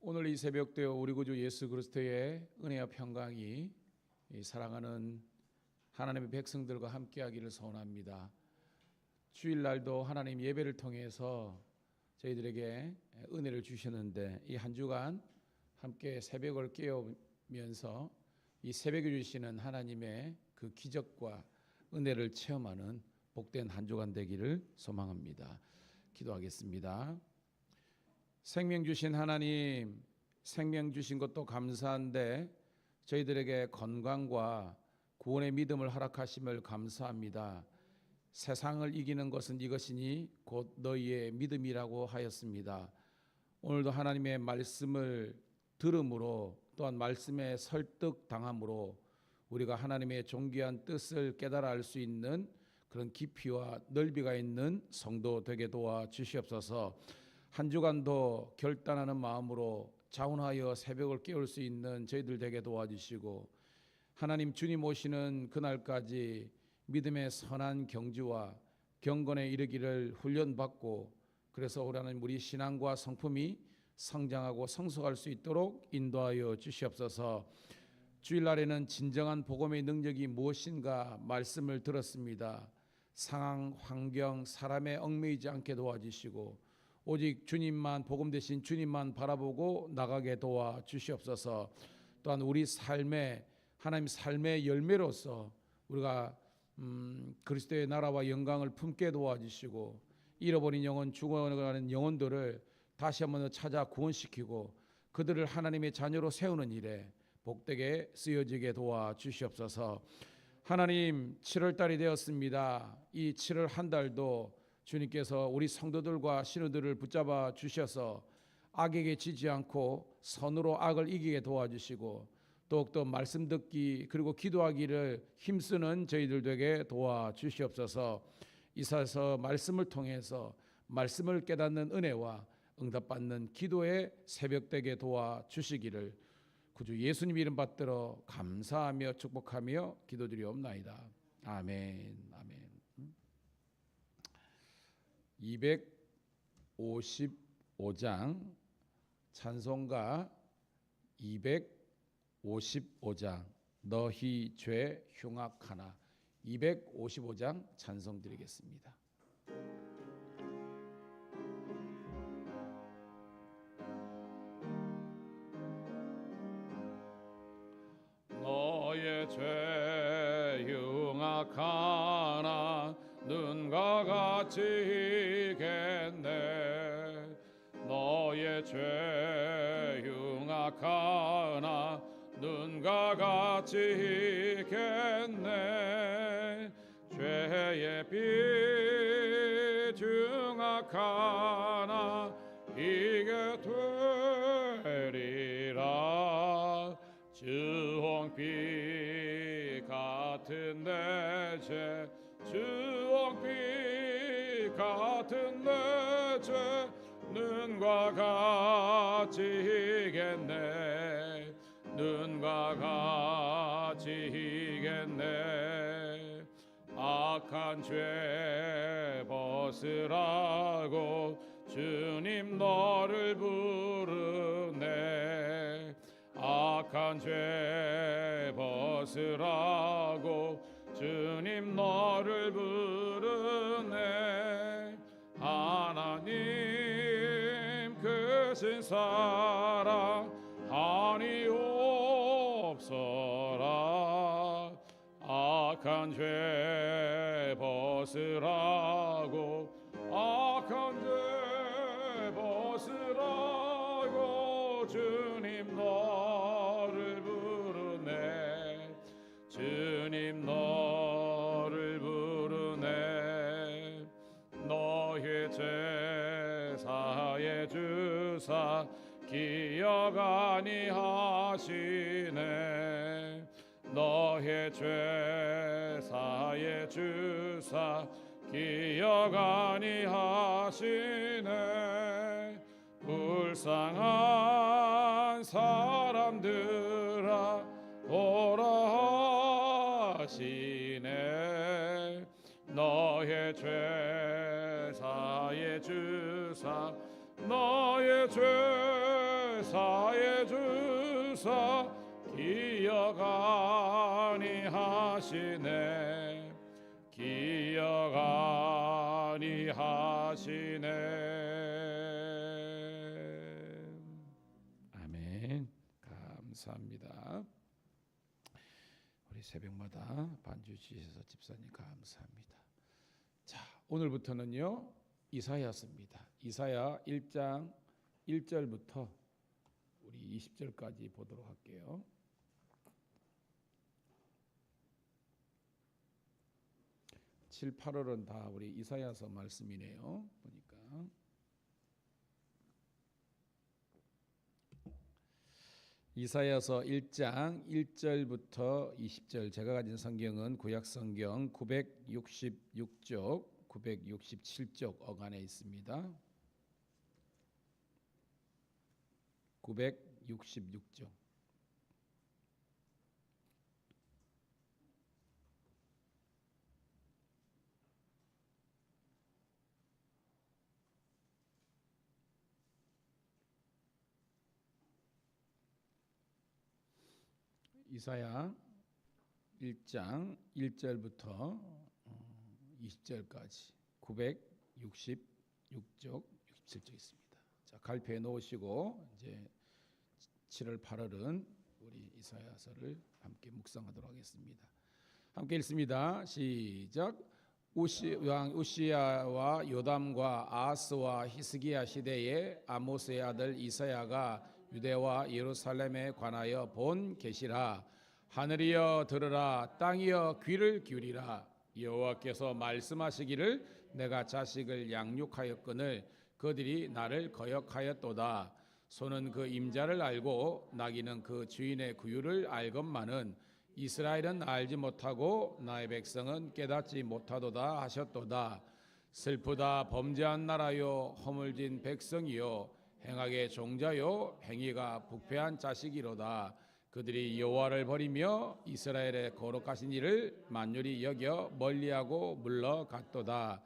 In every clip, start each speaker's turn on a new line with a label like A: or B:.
A: 오늘 이 새벽때 우리 구주 예수 그리스도의 은혜와 평강이 사랑하는 하나님의 백성들과 함께하기를 소원합니다. 주일날도 하나님 예배를 통해서 저희들에게 은혜를 주셨는데 이 한 주간 함께 새벽을 깨우면서 이 새벽에 주시는 하나님의 그 기적과 은혜를 체험하는 복된 한 주간 되기를 소망합니다. 기도하겠습니다. 생명 주신 하나님, 생명 주신 것도 감사한데 저희들에게 건강과 구원의 믿음을 허락하심을 감사합니다. 세상을 이기는 것은 이것이니 곧 너희의 믿음이라고 하였습니다. 오늘도 하나님의 말씀을 들음으로 또한 말씀에 설득당함으로 우리가 하나님의 존귀한 뜻을 깨달아 알 수 있는 그런 깊이와 넓이가 있는 성도 되게 도와 주시옵소서. 한 주간도 결단하는 마음으로 자원하여 새벽을 깨울 수 있는 저희들 되게 도와주시고 하나님 주님 오시는 그날까지 믿음의 선한 경주와 경건에 이르기를 훈련받고 그래서 하나님 우리 신앙과 성품이 성장하고 성숙할 수 있도록 인도하여 주시옵소서. 주일날에는 진정한 복음의 능력이 무엇인가 말씀을 들었습니다. 상황, 환경, 사람에 얽매이지 않게 도와주시고 오직 주님만 복음 대신 주님만 바라보고 나가게 도와주시옵소서. 또한 우리 삶에 하나님 삶의 열매로서 우리가 그리스도의 나라와 영광을 품게 도와주시고 잃어버린 영혼, 죽어가는 영혼들을 다시 한번 찾아 구원시키고 그들을 하나님의 자녀로 세우는 일에 복되게 쓰여지게 도와주시옵소서. 하나님 7월달이 되었습니다. 이 7월 한 달도 주님께서 우리 성도들과 신우들을 붙잡아 주셔서 악에게 지지 않고 선으로 악을 이기게 도와주시고 더욱더 말씀 듣기 그리고 기도하기를 힘쓰는 저희들 되게 도와주시옵소서. 이사서 말씀을 통해서 말씀을 깨닫는 은혜와 응답받는 기도의 새벽 되게 도와주시기를 구주 예수님 이름 받들어 감사하며 축복하며 기도드리옵나이다. 아멘. 아멘. 255장 찬송가 255장 너희 죄 흉악하나 255장 찬송 드리겠습니다. 너의 죄 흉악하나 눈과 같이 이겠네. 너의 죄 흉악하나 눈과 같이 이겠네. 죄의 빛 흉악하나 이게 되리라. 주홍빛 같은 내 죄 주홍빛 같은 내 죄 눈과 같이 이겠네. 눈과 같이 이겠네. 악한 죄 벗으라고 주님 너를 부르네. 악한 죄 벗으라고 주님 너를 부르네. 하나님 크신 사랑 한이 없어라. 악한 죄 벗으라고 악한 죄 벗으라고 주님 너를 부르네. 주님 너를 부르네. 너의 죄 사해 주사 기억 아니하시네. 너의 죄 사해 주사 기억 아니하시네. 불쌍한 사람들아 보라 하시네. 너의 죄 사해 주사 너의 죄 용사의 주사 기억 아니하시네 기억 아니하시네. 아멘. 감사합니다. 우리 새벽마다 반주 주셔서 집사님 감사합니다. 자, 오늘부터는요 이사야서입니다. 이사야 1장 1절부터 우리 20절까지 보도록 할게요. 7, 8월은 다 우리 이사야서 말씀이네요. 보니까 이사야서 1장 1절부터 20절. 제가 가진 성경은 구약성경 966쪽 967쪽 어간에 있습니다. 966쪽. 이사야 1장 1절부터 20절까지 966쪽 67쪽 있습니다. 자, 갈피에 놓으시고 이제 7월 8월은 우리 이사야서를 함께 묵상하도록 하겠습니다. 함께 읽습니다. 시작. 왕 우시야와 요담과 아하스와 히스기야 시대에 아모스의 아들 이사야가 유대와 예루살렘에 관하여 본 계시라. 하늘이여 들으라, 땅이여 귀를 기울이라. 여호와께서 말씀하시기를 내가 자식을 양육하였거늘 그들이 나를 거역하였도다. 소는 그 임자를 알고 나귀는 그 주인의 구유를 알건만은 이스라엘은 알지 못하고 나의 백성은 깨닫지 못하도다 하셨도다. 슬프다 범죄한 나라요 허물진 백성이요 행악의 종자요 행위가 부패한 자식이로다. 그들이 여호와를 버리며 이스라엘의 거룩하신 이를 만율히 여겨 멀리하고 물러갔도다.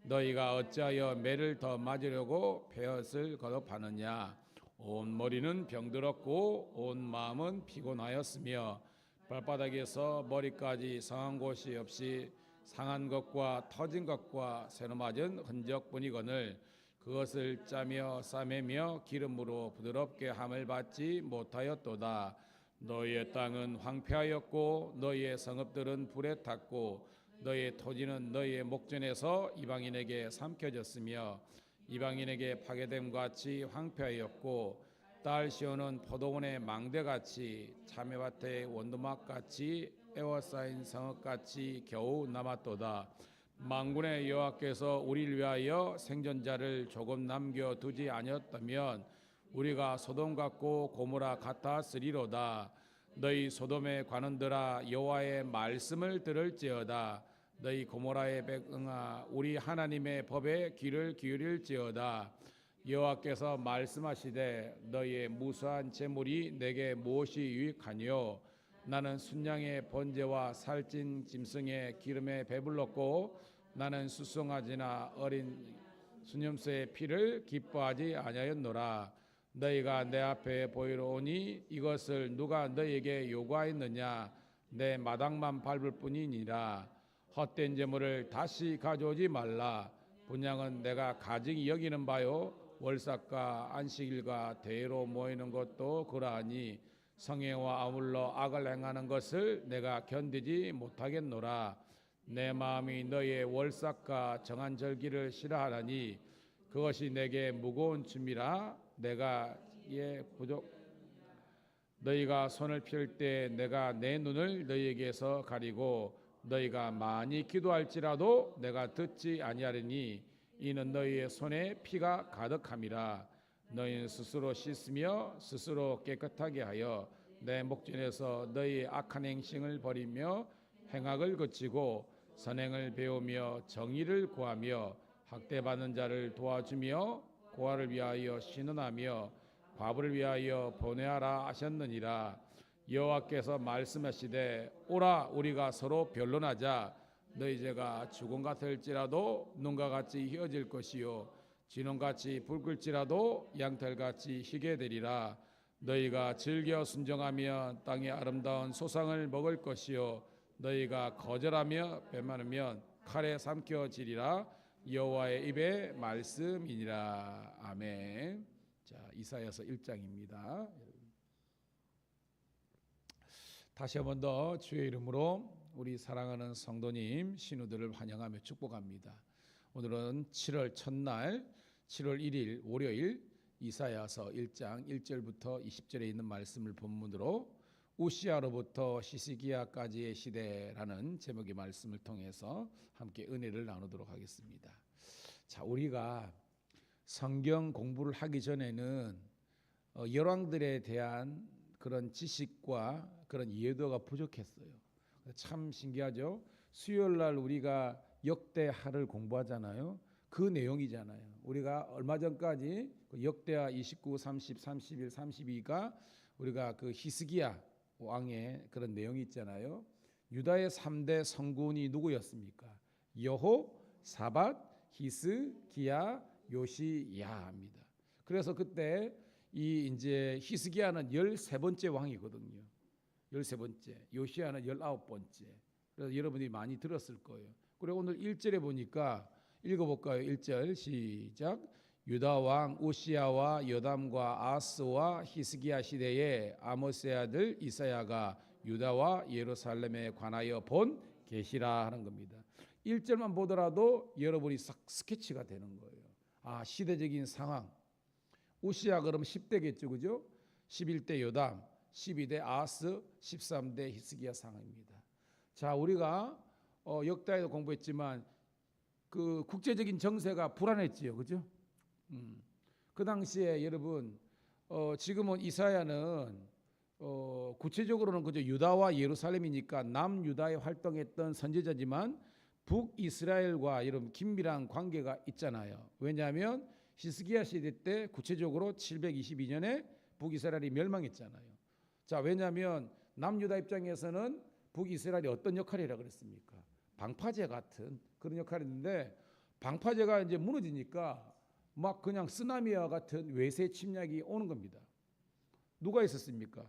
A: 너희가 어찌하여 매를 더 맞으려고 베엇을 거듭하느냐. 온 머리는 병들었고 온 마음은 피곤하였으며 발바닥에서 머리까지 상한 곳이 없이 상한 것과 터진 것과 새로 맞은 흔적뿐이거늘 그것을 짜며 싸매며 기름으로 부드럽게 함을 받지 못하였도다. 너희의 땅은 황폐하였고 너희의 성읍들은 불에 탔고 너희의 토지는 너희의 목전에서 이방인에게 삼켜졌으며 이방인에게 파괴됨 같이 황폐하였고 딸 시온은 포도원의 망대같이 참외밭의 원두막같이 에워싸인 성읍같이 겨우 남았도다. 만군의 여호와께서 우리를 위하여 생존자를 조금 남겨두지 아니었다면 우리가 소돔 같고 고모라 같았으리로다. 너희 소돔의 관원들아 여호와의 말씀을 들을지어다. 너희 고모라의 백성아 우리 하나님의 법에 귀를 기울일지어다. 여호와께서 말씀하시되 너희의 무수한 재물이 내게 무엇이 유익하뇨. 나는 순양의 번제와 살찐 짐승의 기름에 배불렀고 나는 수송아지나 어린 수염새의 피를 기뻐하지 아니하였노라. 너희가 내 앞에 보이러 오니 이것을 누가 너희에게 요구하였느냐. 내 마당만 밟을 뿐이니라. 헛된 재물을 다시 가져오지 말라. 분양은 내가 가증히 여기는 바요 월삭과 안식일과 대회로 모이는 것도 그러하니 성행와 아울러 악을 행하는 것을 내가 견디지 못하겠노라. 내 마음이 너희의 월삭과 정한 절기를 싫어하나니 그것이 내게 무거운 춤이라. 내가 너희가 손을 펼 때 내가 내 눈을 너희에게서 가리고 너희가 많이 기도할지라도 내가 듣지 아니하리니 이는 너희의 손에 피가 가득함이라. 너희는 스스로 씻으며 스스로 깨끗하게 하여 내 목전에서 너희의 악한 행실을 버리며 행악을 그치고 선행을 배우며 정의를 구하며 학대받는 자를 도와주며 고아를 위하여 신원하며 과부를 위하여 보내하라 하셨느니라. 여호와께서 말씀하시되 오라 우리가 서로 변론하자. 너희 죄가 죽음 같을지라도 눈과 같이 희어질 것이요 진홍같이 붉을지라도 양털같이 희게 되리라. 너희가 즐겨 순종하며 땅의 아름다운 소상을 먹을 것이요 너희가 거절하며 배만하면 칼에 삼켜지리라. 여호와의 입의 말씀이니라. 아멘. 자, 이사야서 1장입니다. 다시 한 번 더 주의 이름으로 우리 사랑하는 성도님 신우들을 환영하며 축복합니다. 오늘은 7월 첫날 7월 1일 월요일 이사야서 1장 1절부터 20절에 있는 말씀을 본문으로 우시아로부터 히스기야까지의 시대라는 제목의 말씀을 통해서 함께 은혜를 나누도록 하겠습니다. 자, 우리가 성경 공부를 하기 전에는 열왕들에 대한 그런 지식과 그런 이해도가 부족했어요. 참 신기하죠. 수요일 날 우리가 역대하를 공부하잖아요. 그 내용이잖아요. 우리가 얼마 전까지 역대하 29, 30, 31, 32가 우리가 그 히스기야 왕의 그런 내용이 있잖아요. 유다의 3대 성군이 누구였습니까? 여호사밧, 히스기야, 요시야입니다. 그래서 그때 이 이제 히스기야는 13번째 왕이거든요. 13번째. 요시야는 19번째. 그래서 여러분이 많이 들었을 거예요. 그리고 오늘 1절에 보니까 읽어볼까요? 1절 시작. 유다 왕 우시야와 여담과 아스와 히스기야 시대에 아모스의 아들 이사야가 유다와 예루살렘에 관하여 본 계시라 하는 겁니다. 1절만 보더라도 여러분이 싹 스케치가 되는 거예요. 아, 시대적인 상황. 우시야 그러면 10대겠죠, 그죠? 11대 요담, 12대 아스, 13대 히스기야 상황입니다. 자, 우리가 역다에도 공부했지만 그 국제적인 정세가 불안했지요, 그죠? 그 당시에 여러분 지금은 이사야는 구체적으로는 그저 유다와 예루살렘이니까 남유다에 활동했던 선지자지만 북이스라엘과 여러분 긴밀한 관계가 있잖아요. 왜냐하면 히스기야 시대 때 구체적으로 722년에 북이스라엘이 멸망했잖아요. 자, 왜냐하면 남유다 입장에서는 북이스라엘이 어떤 역할이라 그랬습니까? 방파제 같은 그런 역할인데 방파제가 이제 무너지니까 막 그냥 쓰나미와 같은 외세 침략이 오는 겁니다. 누가 있었습니까?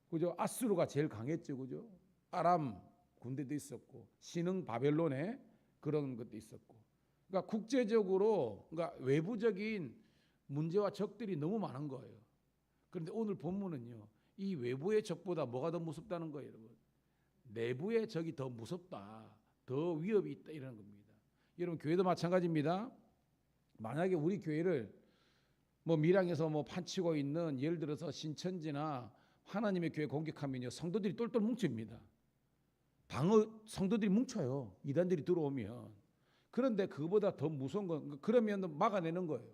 A: 그죠? 아수르가 제일 강했죠, 그죠? 아람 군대도 있었고 신흥 바벨론에 그런 것도 있었고. 그러니까 국제적으로 그러니까 외부적인 문제와 적들이 너무 많은 거예요. 그런데 오늘 본문은요, 이 외부의 적보다 뭐가 더 무섭다는 거예요, 여러분? 내부의 적이 더 무섭다, 더 위협이 있다 이런 겁니다. 여러분 교회도 마찬가지입니다. 만약에 우리 교회를 뭐 밀양에서 뭐 판치고 있는 예를 들어서 신천지나 하나님의 교회 공격하면요, 성도들이 똘똘 뭉칩니다. 성도들이 뭉쳐요. 이단들이 들어오면. 그런데 그거보다 더 무서운 건 그러면 막아내는 거예요.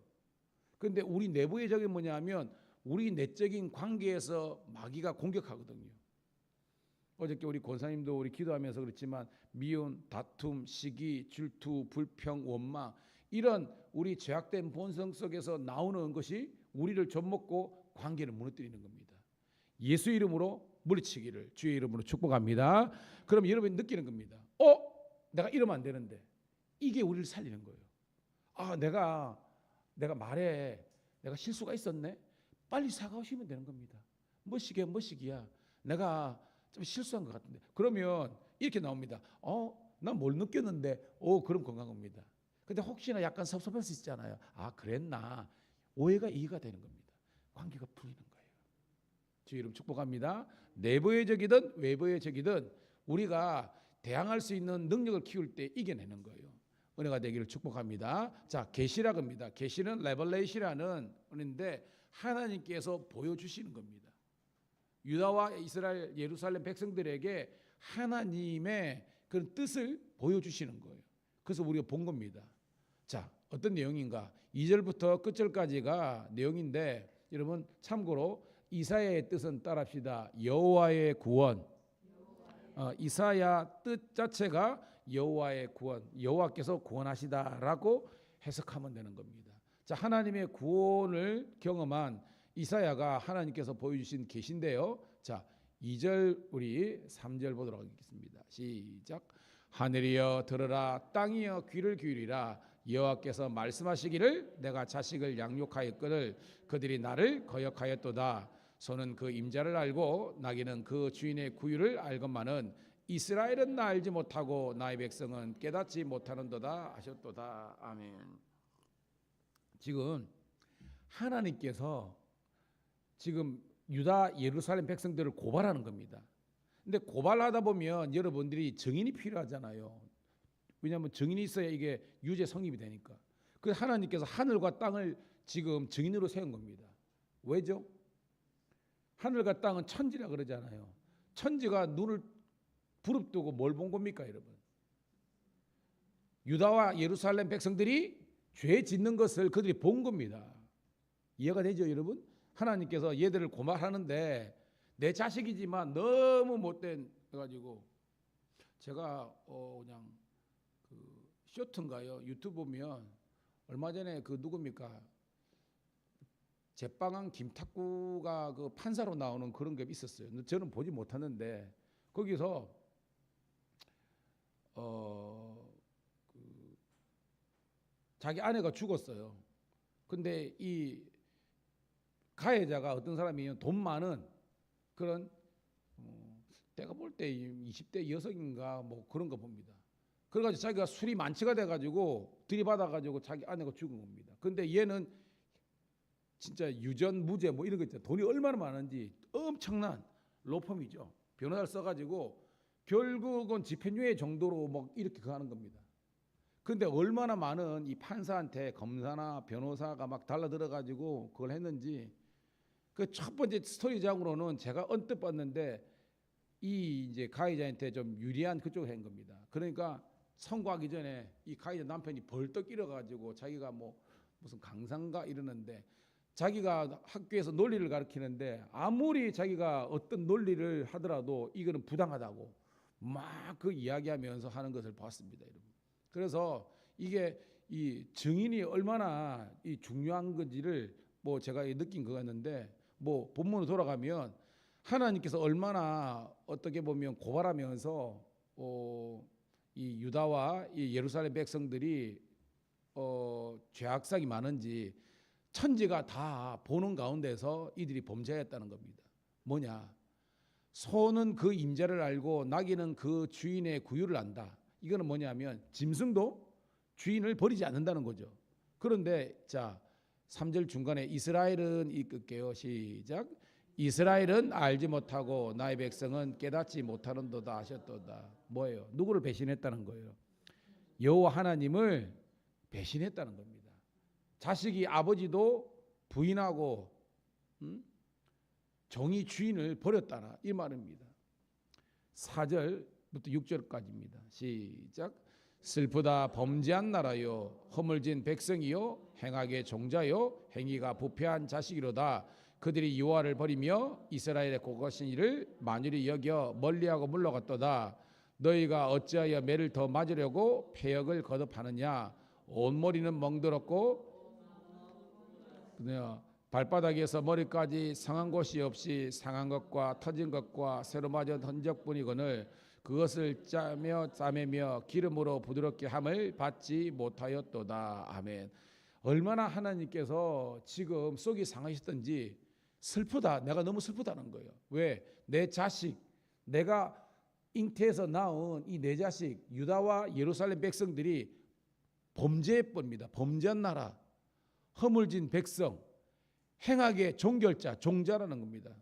A: 그런데 우리 내부의 적이 뭐냐면 우리 내적인 관계에서 마귀가 공격하거든요. 어저께 우리 권사님도 우리 기도하면서 그렇지만 미움, 다툼, 시기, 질투, 불평, 원망 이런 우리 죄악된 본성 속에서 나오는 것이 우리를 젖먹고 관계를 무너뜨리는 겁니다. 예수 이름으로 물리치기를 주의 이름으로 축복합니다. 그럼 여러분이 느끼는 겁니다. 내가 이러면 안 되는데 이게 우리를 살리는 거예요. 아, 내가 말에 내가 실수가 있었네. 빨리 사과하시면 되는 겁니다. 뭐 시기야. 내가 좀 실수한 것 같은데. 그러면 이렇게 나옵니다. 난 뭘 느꼈는데. 그럼 건강한 겁니다. 근데 혹시나 약간 섭섭할 수 있잖아요. 아, 그랬나. 오해가 이해가 되는 겁니다. 관계가 풀리는 거예요. 주의 이름 축복합니다. 내부의 적이든 외부의 적이든 우리가 대항할 수 있는 능력을 키울 때 이겨내는 거예요. 은혜가 되기를 축복합니다. 자, 계시라 겁니다. 계시는 레벨레이션이라는 은혜인데 하나님께서 보여주시는 겁니다. 유다와 이스라엘 예루살렘 백성들에게 하나님의 그런 뜻을 보여주시는 거예요. 그래서 우리가 본 겁니다. 자, 어떤 내용인가? 2절부터 끝절까지가 내용인데 여러분 참고로 이사야의 뜻은 따라합시다. 여호와의 구원. 이사야 뜻 자체가 여호와의 구원, 여호와께서 구원하시다라고 해석하면 되는 겁니다. 자, 하나님의 구원을 경험한 이사야가 하나님께서 보여주신 계시인데요. 자, 2절 우리 3절 보도록 하겠습니다. 시작. 하늘이여 들으라, 땅이여 귀를 기울이라. 여호와께서 말씀하시기를 내가 자식을 양육하였거늘 그들이 나를 거역하였도다. 소는 그 임자를 알고 나귀는 그 주인의 구유를 알건만은 이스라엘은 나 알지 못하고 나의 백성은 깨닫지 못하는도다 하셨도다. 아멘. 지금 하나님께서 지금 유다 예루살렘 백성들을 고발하는 겁니다. 근데 고발하다 보면 여러분들이 증인이 필요하잖아요. 왜냐하면 증인이 있어야 이게 유죄 성립이 되니까. 그 하나님께서 하늘과 땅을 지금 증인으로 세운 겁니다. 왜죠? 하늘과 땅은 천지라 그러잖아요. 천지가 눈을 부릅뜨고 뭘 본 겁니까, 여러분? 유다와 예루살렘 백성들이 죄 짓는 것을 그들이 본 겁니다. 이해가 되죠, 여러분? 하나님께서 얘들을 고발하는데 내 자식이지만 너무 못된 가지고 제가 그냥 그 쇼트인가요? 유튜브 보면 얼마 전에 그 누굽니까? 제빵한 김탁구가 그 판사로 나오는 그런 게 있었어요. 근데 저는 보지 못하는데 거기서 그 자기 아내가 죽었어요. 근데 이 가해자가 어떤 사람이면 돈 많은 그런 내가 볼 때 20대 여성인가 뭐 그런 거 봅니다. 그래가지고 자기가 술이 만취가 돼가지고 들이받아가지고 자기 아내가 죽은 겁니다. 근데 얘는 진짜 유전 무죄 뭐 이런 거 있잖아요. 돈이 얼마나 많은지 엄청난 로펌이죠. 변호사를 써가지고 결국은 집행유예 정도로 뭐 이렇게 가는 겁니다. 근데 얼마나 많은 이 판사한테 검사나 변호사가 막 달라들어가지고 그걸 했는지 그 첫 번째 스토리장으로는 제가 언뜻 봤는데 이 이제 가해자한테 좀 유리한 그쪽을 한 겁니다. 그러니까 선고하기 전에 이 가해자 남편이 벌떡 일어가지고 자기가 뭐 무슨 강사인가 이러는데 자기가 학교에서 논리를 가르치는데 아무리 자기가 어떤 논리를 하더라도 이거는 부당하다고 막 그 이야기하면서 하는 것을 봤습니다, 여러분. 그래서 이게 이 증인이 얼마나 이 중요한 건지를 뭐 제가 느낀 것 같는데 뭐 본문으로 돌아가면 하나님께서 얼마나 어떻게 보면 고발하면서 이 유다와 이 예루살렘 백성들이 죄악상이 많은지 천지가 다 보는 가운데서 이들이 범죄했다는 겁니다. 뭐냐? 소는 그 임자를 알고 나귀는 그 주인의 구유를 안다. 이거는 뭐냐면 짐승도 주인을 버리지 않는다는 거죠. 그런데 자 3절 중간에 이스라엘은 이끌게요. 시작. 이스라엘은 알지 못하고 나의 백성은 깨닫지 못하는도다 하셨도다. 뭐예요? 누구를 배신했다는 거예요? 여호와 하나님을 배신했다는 겁니다. 자식이 아버지도 부인하고 종이 주인을 버렸다나 이 말입니다. 4절부터 6절까지입니다. 시작. 슬프다 범죄한 나라요 허물진 백성이요 행악의 종자요 행위가 부패한 자식이로다. 그들이 여호와를 버리며 이스라엘의 고거신 이를 만유리 여겨 멀리하고 물러갔도다. 너희가 어찌하여 매를 더 맞으려고 패역을 거듭하느냐. 온머리는 멍들었고 발바닥에서 머리까지 상한 곳이 없이 상한 것과 터진 것과 새로 맞은 흔적뿐이거늘 그것을 짜매며 기름으로 부드럽게 함을 받지 못하였도다. 아멘. 얼마나 하나님께서 지금 속이 상하셨던지 슬프다. 내가 너무 슬프다는 거예요. 왜? 내 자식, 내가 잉태해서 낳은 이 내 자식 유다와 예루살렘 백성들이 범죄했습니다. 범죄한 나라, 허물진 백성, 행악의 종결자, 종자라는 겁니다.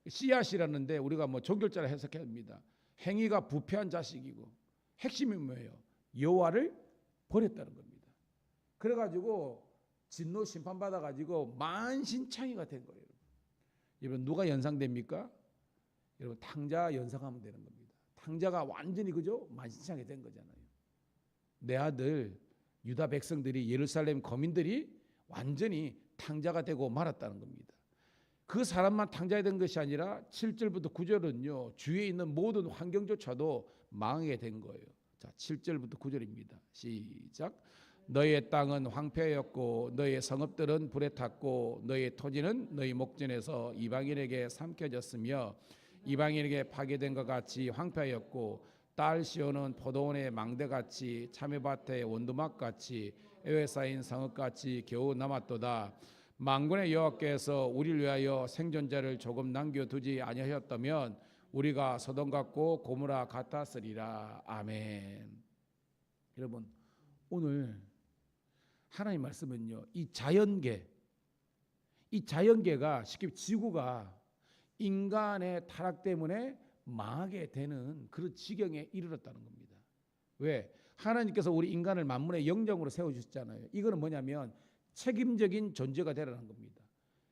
A: 씨앗이라는데 우리가 뭐 종결자라 해석해야 합니다. 행위가 부패한 자식이고 핵심이 뭐예요? 여호와를 버렸다는 겁니다. 그래가지고 진노 심판 받아가지고 만신창이가 된 거예요. 여러분 누가 연상됩니까? 여러분 탕자 연상하면 되는 겁니다. 탕자가 완전히 그죠? 만신창이 된 거잖아요. 내 아들 유다 백성들이 예루살렘 거민들이 완전히 탕자가 되고 말았다는 겁니다. 그 사람만 탕자가 된 것이 아니라 7절부터 9절은요 주위에 있는 모든 환경조차도 망하게 된 거예요. 자 7절부터 9절입니다. 시작. 너의 땅은 황폐하였고 너의 성읍들은 불에 탔고 너의 토지는 너희 목전에서 이방인에게 삼켜졌으며 이방인에게 파괴된 것 같이 황폐하였고 딸 시온은 포도원의 망대같이 참외밭의 원두막같이 에웨 쌓인 성읍같이 겨우 남았도다. 만군의 여호와께서 우리를 위하여 생존자를 조금 남겨두지 아니하였다면 우리가 소돔 같고 고모라 같았으리라. 아멘. 여러분, 오늘 하나님 말씀은요, 이 자연계가 쉽게 지구가 인간의 타락 때문에 망하게 되는 그런 지경에 이르렀다는 겁니다. 왜? 하나님께서 우리 인간을 만물의 영장으로 세워주셨잖아요. 이거는 뭐냐면 책임적인 존재가 되라는 겁니다.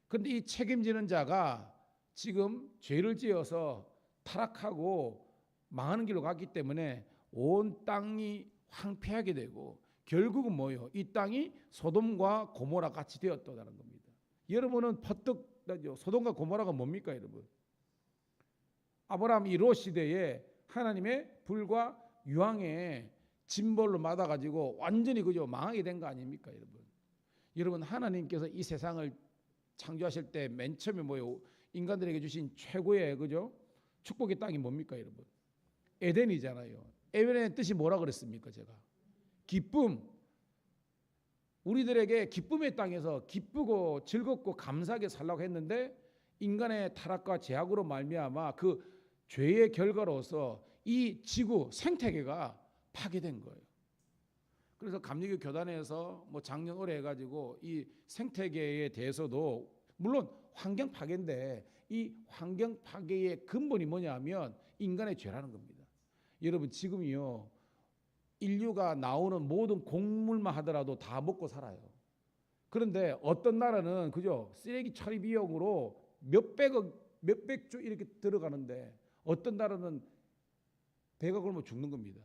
A: 그런데 이 책임지는 자가 지금 죄를 지어서 타락하고 망하는 길로 갔기 때문에 온 땅이 황폐하게 되고 결국은 뭐예요? 이 땅이 소돔과 고모라 같이 되었다는 겁니다. 여러분은 퍼뜩 나죠. 소돔과 고모라가 뭡니까, 여러분? 아브라함 이 롯 시대에 하나님의 불과 유황에 짐벌로 맞아가지고 완전히 그죠 망하게 된 거 아닙니까, 여러분? 여러분, 하나님께서 이 세상을 창조하실 때 맨 처음에 뭐예요? 인간들에게 주신 최고의 그죠 축복의 땅이 뭡니까, 여러분? 에덴이잖아요. 에덴의 뜻이 뭐라 그랬습니까, 제가? 기쁨. 우리들에게 기쁨의 땅에서 기쁘고 즐겁고 감사하게 살라고 했는데 인간의 타락과 죄악으로 말미암아 그 죄의 결과로서 이 지구 생태계가 파괴된 거예요. 그래서 감리교 교단에서 뭐 작년 올해 해가지고 이 생태계에 대해서도 물론 환경 파괴인데 이 환경 파괴의 근본이 뭐냐면 인간의 죄라는 겁니다. 여러분, 지금요 인류가 나오는 모든 곡물만 하더라도 다 먹고 살아요. 그런데 어떤 나라는 그죠 쓰레기 처리 비용으로 몇백조 이렇게 들어가는데 어떤 나라는 배가 굶어 죽는 겁니다.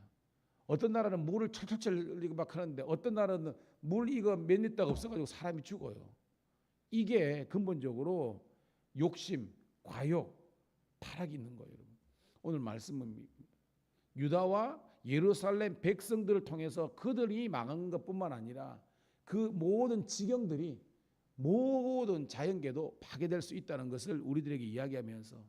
A: 어떤 나라는 물을 철철철 이거 막 하는데 어떤 나라는 물 이거 몇 리터가 없어가지고 사람이 죽어요. 이게 근본적으로 욕심, 과욕, 타락이 있는 거예요. 여러분. 오늘 말씀은 유다와 예루살렘 백성들을 통해서 그들이 망한 것뿐만 아니라 그 모든 지경들이 모든 자연계도 파괴될 수 있다는 것을 우리들에게 이야기하면서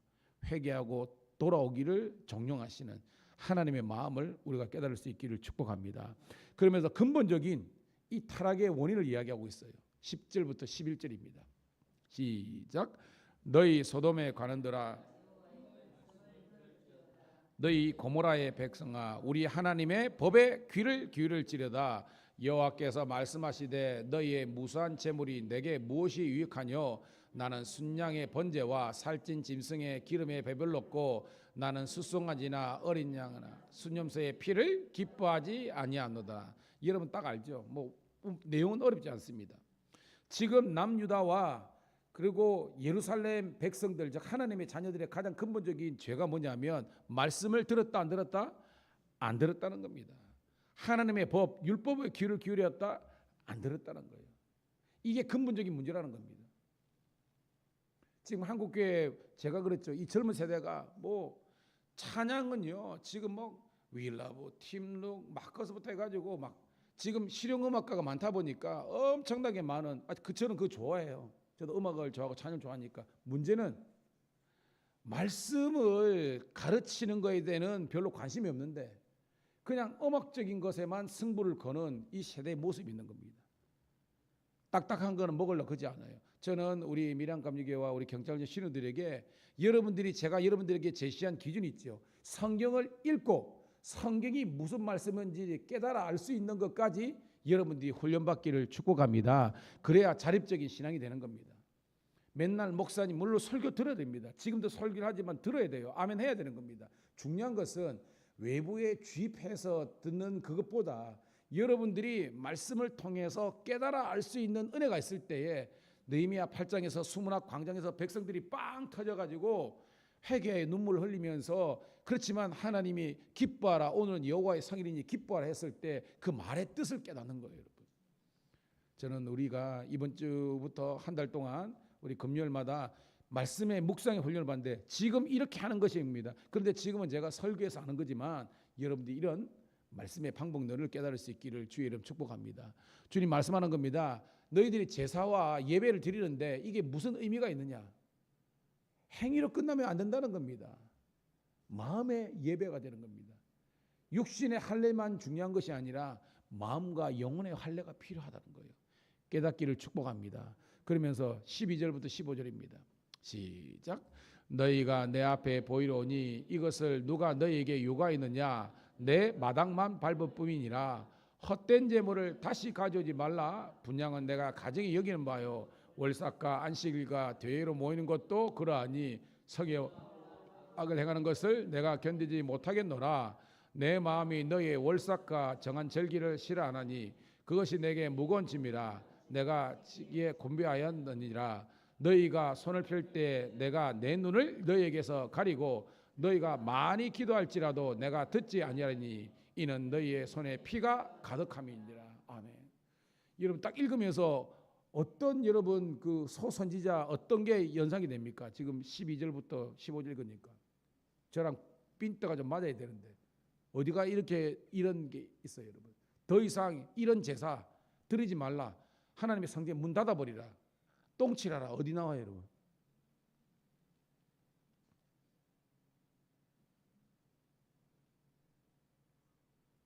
A: 회개하고 돌아오기를 종용하시는 하나님의 마음을 우리가 깨달을 수 있기를 축복합니다. 그러면서 근본적인 이 타락의 원인을 이야기하고 있어요. 10절부터 11절입니다. 시작. 너희 소돔에 관한들아 너희 고모라의 백성아 우리 하나님의 법에 귀를 기울일지려다. 여호와께서 말씀하시되 너희의 무수한 재물이 내게 무엇이 유익하뇨? 나는 순양의 번제와 살찐 짐승의 기름에 배불렀고 나는 수송아지나 어린 양이나 순염소의 피를 기뻐하지 아니하노다. 여러분 딱 알죠? 뭐 내용은 어렵지 않습니다. 지금 남유다와 그리고 예루살렘 백성들 즉 하나님의 자녀들의 가장 근본적인 죄가 뭐냐면 말씀을 들었다 안 들었다? 안 들었다는 겁니다. 하나님의 법, 율법에 귀를 기울였다 안 들었다는 거예요. 이게 근본적인 문제라는 겁니다. 지금 한국교회 제가 그랬죠. 이 젊은 세대가 뭐 찬양은요 지금 뭐 윌라브, 팀룩, 마커스부터 해가지고 막 지금 실용음악가가 많다 보니까 엄청나게 많은 저는 그거 좋아해요. 저도 음악을 좋아하고 찬양 좋아하니까 문제는 말씀을 가르치는 거에 대해서는 별로 관심이 없는데 그냥 음악적인 것에만 승부를 거는 이 세대의 모습이 있는 겁니다. 딱딱한 거는 먹으려고 하지 않아요. 저는 우리 밀양감리교회와 우리 경찰 신우들에게 제가 여러분들에게 제시한 기준이 있죠. 성경을 읽고 성경이 무슨 말씀인지 깨달아 알 수 있는 것까지 여러분들이 훈련받기를 축복합니다. 그래야 자립적인 신앙이 되는 겁니다. 맨날 목사님 물론 설교 들어야 됩니다. 지금도 설교를 하지만 들어야 돼요. 아멘 해야 되는 겁니다. 중요한 것은 외부에 주입해서 듣는 그것보다 여러분들이 말씀을 통해서 깨달아 알 수 있는 은혜가 있을 때에 느헤미야 8장에서 수문학 광장에서 백성들이 빵 터져가지고 회개의 눈물을 흘리면서 그렇지만 하나님이 기뻐하라 오늘은 여호와의 성일이니 기뻐하라 했을 때 그 말의 뜻을 깨닫는 거예요. 여러분. 저는 우리가 이번 주부터 한 달 동안 우리 금요일마다 말씀의 묵상의 훈련을 받는데 지금 이렇게 하는 것입니다. 그런데 지금은 제가 설교해서 하는 거지만 여러분들이 이런 말씀의 방법론을 깨달을 수 있기를 주의 이름 축복합니다. 주님 말씀하는 겁니다. 너희들이 제사와 예배를 드리는데 이게 무슨 의미가 있느냐? 행위로 끝나면 안 된다는 겁니다. 마음의 예배가 되는 겁니다. 육신의 할례만 중요한 것이 아니라 마음과 영혼의 할례가 필요하다는 거예요. 깨닫기를 축복합니다. 그러면서 12절부터 15절입니다. 시작. 너희가 내 앞에 보이로니 이것을 누가 너희에게 요구하였느냐? 내 마당만 밟을 뿐이니라. 헛된 재물을 다시 가져오지 말라. 분향은 내가 가정이 여기는 바요. 월삭과 안식일과 대회로 모이는 것도 그러하니 성에 악을 행하는 것을 내가 견디지 못하겠노라. 내 마음이 너희의 월삭과 정한 절기를 싫어하나니 그것이 내게 무거운 짐이라. 내가 지기에 곤비하였느니라. 너희가 손을 펼 때 내가 내 눈을 너희에게서 가리고 너희가 많이 기도할지라도 내가 듣지 아니하리니 이는 너희의 손에 피가 가득함이니라. 아멘. 여러분 딱 읽으면서 어떤 여러분 그 소선지자 어떤 게 연상이 됩니까? 지금 12절부터 15절 읽으니까 저랑 핀트가 좀 맞아야 되는데 어디가 이렇게 이런 게 있어요, 여러분. 더 이상 이런 제사 드리지 말라. 하나님의 성전 문 닫아버리라. 똥칠하라. 어디 나와요, 여러분?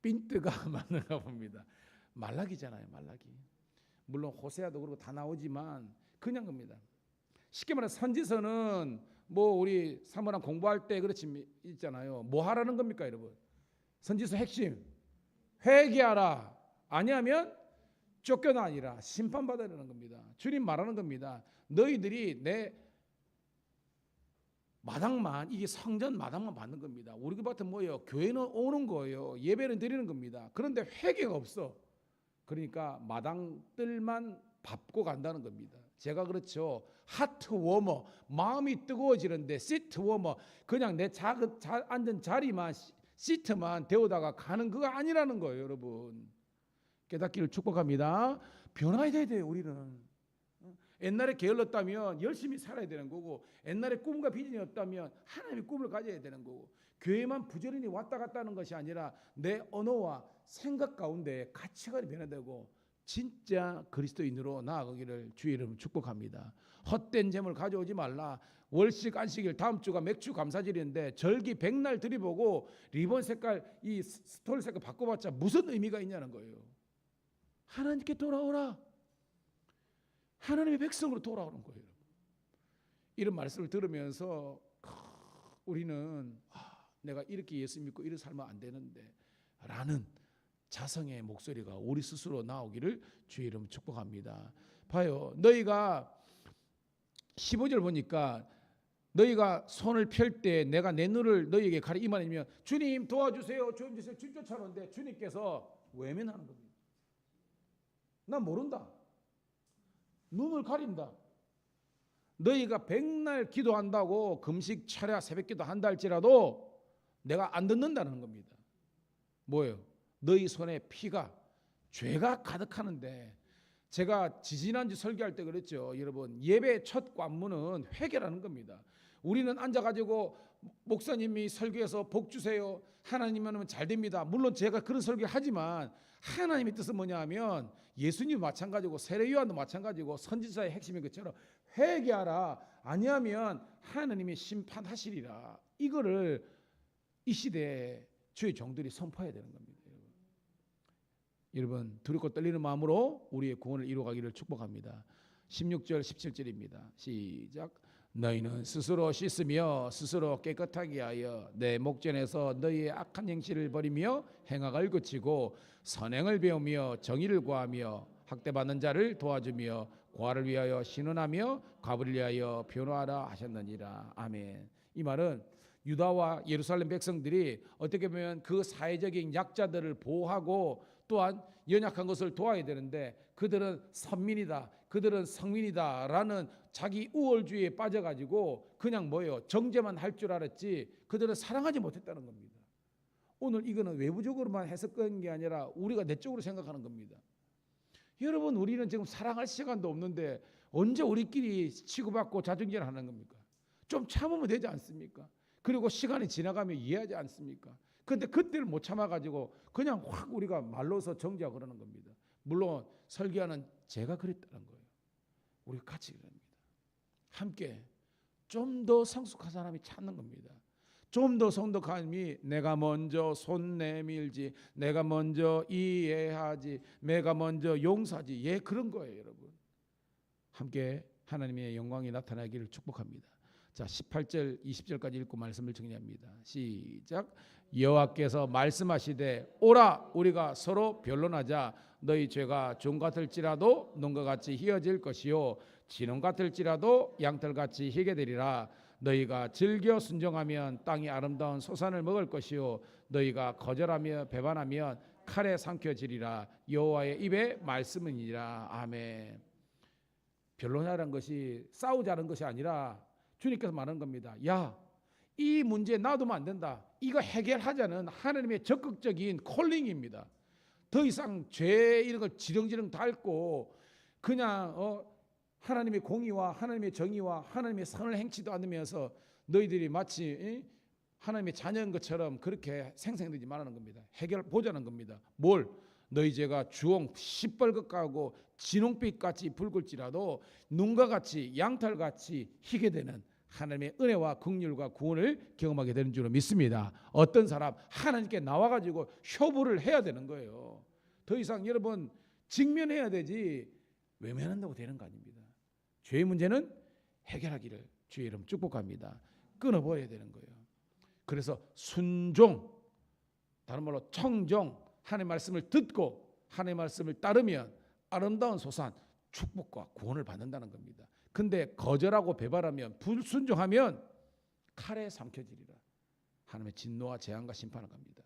A: 핀트가 맞는가 봅니다. 말라기잖아요, 말라기. 물론 호세아도 그렇고 다 나오지만 그냥 겁니다. 쉽게 말해 선지서는 뭐 우리 사모랑 공부할 때 그렇지 있잖아요. 뭐 하라는 겁니까, 여러분? 선지서 핵심 회개하라. 아니하면 쫓겨나니라. 심판받아야 되는 겁니다. 주님 말하는 겁니다. 너희들이 내 마당만, 이게 성전 마당만 받는 겁니다. 우리 밭은 뭐예요? 교회는 오는 거예요. 예배는 드리는 겁니다. 그런데 회개가 없어. 그러니까 마당들만 밟고 간다는 겁니다. 제가 그렇죠. 하트 워머, 마음이 뜨거워지는데 시트 워머, 그냥 내 앉은 자리만 시트만 데우다가 가는 그거 아니라는 거예요, 여러분. 깨닫기를 축복합니다. 변화해야 돼요, 우리는. 옛날에 게을렀다면 열심히 살아야 되는 거고, 옛날에 꿈과 비전이 없다면 하나님의 꿈을 가져야 되는 거고, 교회만 부지런히 왔다 갔다 하는 것이 아니라 내 언어와 생각 가운데 가치관이 변화되고 진짜 그리스도인으로 나아가기를 주의 이름으로 축복합니다. 헛된 재물 가져오지 말라. 월식 안식일 다음 주가 맥주 감사절인데 절기 백날 들이보고 리본 색깔 이 스톨 색깔 바꿔봤자 무슨 의미가 있냐는 거예요. 하나님께 돌아오라. 하나님의 백성으로 돌아오는 거예요. 이런 말씀을 들으면서 우리는 내가 이렇게 예수 믿고 이렇게 살면 안 되는데 라는 자성의 목소리가 우리 스스로 나오기를 주의 이름 축복합니다. 봐요. 너희가 15절 보니까 너희가 손을 펼 때 내가 내 눈을 너희에게 가리 이 말이면 주님 도와주세요. 주님 주세요. 주님 쫓아오는데 주님께서 외면하는 겁니다. 난 모른다. 눈을 가린다. 너희가 백날 기도한다고 금식 철야 새벽기도 한다 할지라도 내가 안 듣는다는 겁니다. 뭐예요? 너희 손에 피가 죄가 가득하는데 제가 지지난주 설교할 때 그랬죠. 여러분 예배 첫 관문은 회개라는 겁니다. 우리는 앉아가지고 목사님이 설교해서 복 주세요. 하나님이면 잘 됩니다. 물론 제가 그런 설교 하지만 하나님의 뜻은 뭐냐 하면 예수님도 마찬가지고 세례요한도 마찬가지고 선지자의 핵심인 것처럼 회개하라. 아니하면 하나님이 심판하시리라. 이거를 이 시대에 주의 종들이 선포해야 되는 겁니다. 여러분 두렵고 떨리는 마음으로 우리의 구원을 이루어가기를 축복합니다. 16절 17절입니다. 시작. 너희는 스스로 씻으며 스스로 깨끗하게 하여 내 목전에서 너희의 악한 행실을 버리며 행악을 그치고 선행을 배우며 정의를 구하며 학대받는 자를 도와주며 고아를 위하여 신원하며 과부를 위하여 변호하라 하셨느니라. 아멘. 이 말은 유다와 예루살렘 백성들이 어떻게 보면 그 사회적인 약자들을 보호하고 또한 연약한 것을 도와야 되는데 그들은 선민이다, 그들은 성민이다 라는 자기 우월주의에 빠져가지고 그냥 뭐예요? 정죄만 할 줄 알았지 그들은 사랑하지 못했다는 겁니다. 오늘 이거는 외부적으로만 해석하는 게 아니라 우리가 내적으로 생각하는 겁니다. 여러분 우리는 지금 사랑할 시간도 없는데 언제 우리끼리 치고받고 자중질을 하는 겁니까? 좀 참으면 되지 않습니까? 그리고 시간이 지나가면 이해하지 않습니까? 그런데 그때를 못 참아가지고 그냥 확 우리가 말로서 정죄하고 그러는 겁니다. 물론 설교하는 제가 그랬다는 거예요. 우리가 같이 그럽니다. 함께 좀 더 성숙한 사람이 찾는 겁니다. 좀 더 성숙한 사람이 내가 먼저 손 내밀지, 내가 먼저 이해하지, 내가 먼저 용서하지. 예, 그런 거예요, 여러분. 함께 하나님의 영광이 나타나기를 축복합니다. 자, 18절 20절까지 읽고 말씀을 정리합니다. 시작. 여호와께서 말씀하시되 오라 우리가 서로 변론하자. 너희 죄가 종 같을지라도 농과 같이 희어질 것이요 진홍 같을지라도 양털같이 희게 되리라. 너희가 즐겨 순종하면 땅이 아름다운 소산을 먹을 것이요 너희가 거절하며 배반하면 칼에 삼켜지리라. 여호와의 입에 말씀이니라. 아멘. 변론하라는 것이 싸우자는 것이 아니라 주님께서 말하는 겁니다. 야, 이 문제 놔두면 안 된다. 이거 해결하자는 하나님의 적극적인 콜링입니다. 더 이상 죄 이런 걸 지렁지렁 닳고 그냥 하나님의 공의와 하나님의 정의와 하나님의 선을 행치도 않으면서 너희들이 마치 하나님의 자녀인 것처럼 그렇게 생생되지 말라는 겁니다. 해결 보자는 겁니다. 뭘? 너희 죄가 주홍 시뻘겋게 하고 진홍빛같이 붉을지라도 눈과 같이 양털같이 희게 되는 하나님의 은혜와 긍휼과 구원을 경험하게 되는 줄로 믿습니다. 어떤 사람 하나님께 나와가지고 효부를 해야 되는 거예요. 더 이상 여러분 직면해야 되지 외면한다고 되는 거 아닙니다. 죄의 문제는 해결하기를 주의 이름 축복합니다. 끊어버려야 되는 거예요. 그래서 순종, 다른 말로 청종, 하나님의 말씀을 듣고 하나님의 말씀을 따르면 아름다운 소산, 축복과 구원을 받는다는 겁니다. 근데 거절하고 배반하면 불순종하면 칼에 삼켜지리라. 하나님의 진노와 재앙과 심판을 갑니다.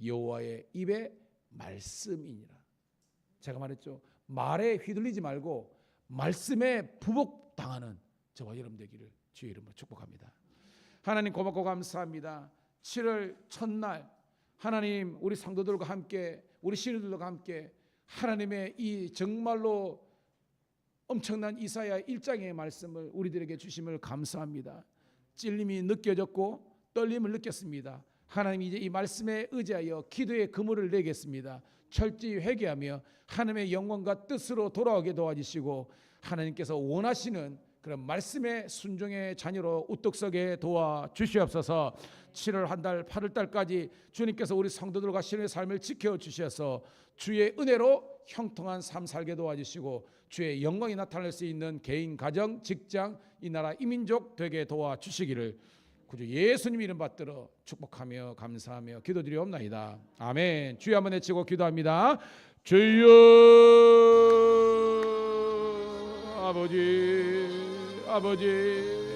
A: 여호와의 입에 말씀이니라. 제가 말했죠. 말에 휘둘리지 말고 말씀에 부복당하는 저와 여러분 되기를 주의 이름으로 축복합니다. 하나님 고맙고 감사합니다. 7월 첫날 하나님 우리 성도들과 함께 우리 신우들과 함께 하나님의 이 정말로 엄청난 이사야 1장의 말씀을 우리들에게 주심을 감사합니다. 찔림이 느껴졌고 떨림을 느꼈습니다. 하나님 이제 이 말씀에 의지하여 기도의 그물을 내겠습니다. 철저히 회개하며 하나님의 영광과 뜻으로 돌아오게 도와주시고 하나님께서 원하시는 그런 말씀의 순종의 자녀로 우뚝 서게 도와주시옵소서. 7월 한 달 8월 달까지 주님께서 우리 성도들과 신의 삶을 지켜주셔서 주의 은혜로 형통한 삶 살게 도와주시고 주의 영광이 나타날 수 있는 개인, 가정, 직장, 이 나라 이민족 되게 도와주시기를 구주 예수님 이름 받들어 축복하며 감사하며 기도드리옵나이다. 아멘. 주여 한번 외치고 기도합니다. 주여 아버지